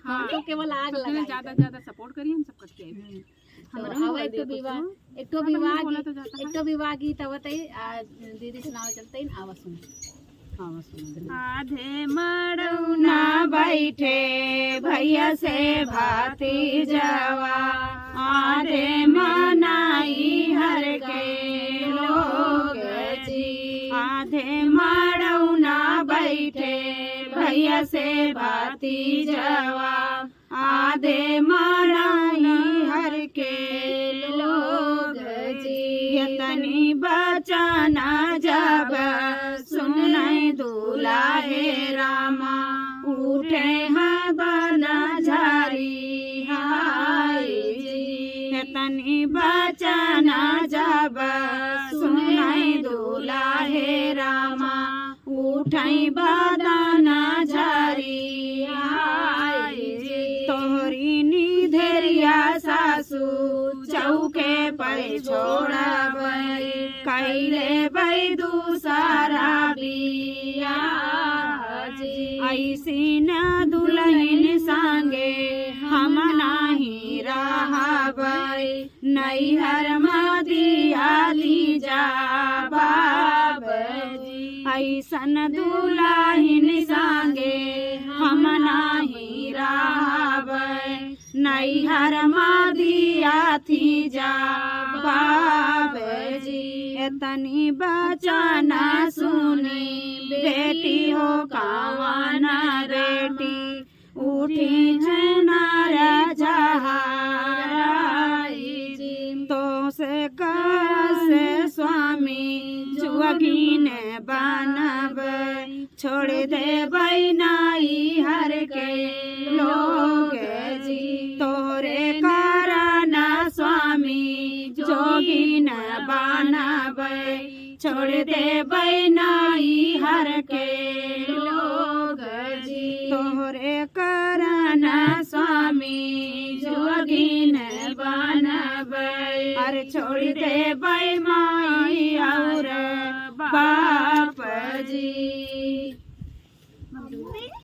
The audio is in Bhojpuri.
हाँ तो केवल आग लगा ज्यादा सपोर्ट करिए हम सब करके आए। एक तो विवाह गीत आवतई दीदी सुनाओ चलते हैं आवाज सुन। आधे मड़ौना बैठे भैया से भाती जवा, आधे मनाई हर के लोग जी। आधे मड़ौना बैठे भैया से भाती जवा, आधे मनाई हर के लोग जी। यतनी बचाना जब सुनई दूल्हा हे रामा, उठे हैं बना झारी हाय जी। यतनी बचाना जब सुनई दूल्हा हे रामा, उठई बदाना झारी हाय जी। तोहरी निधेरिया सासू चौके पर छोड़ाबै, कैले बै दूसरा बिया जी। ऐसी न दुल्हन संगे हम नाही रहबै, नैहर मदिया ली जा बाबजी। ऐसन दुल्हन संगे हम नाही रहबै, नैहर मदिया थी जा बाबजी। एतनी बचाना सुनी बेटी हो कावाना बेटी, उठी झनार जहाराई जी। तो से कैसे स्वामी जुअगिन बनबै, छोड़ देबै नाई हर के लोग जी। तोरे कारण स्वामी जोगिन बनबै, छोड़ देबै नाई हर के लोग जी। तोरे कारण स्वामी जोगिन बनबै, अरे छोड़ देबै माई और बाप जी।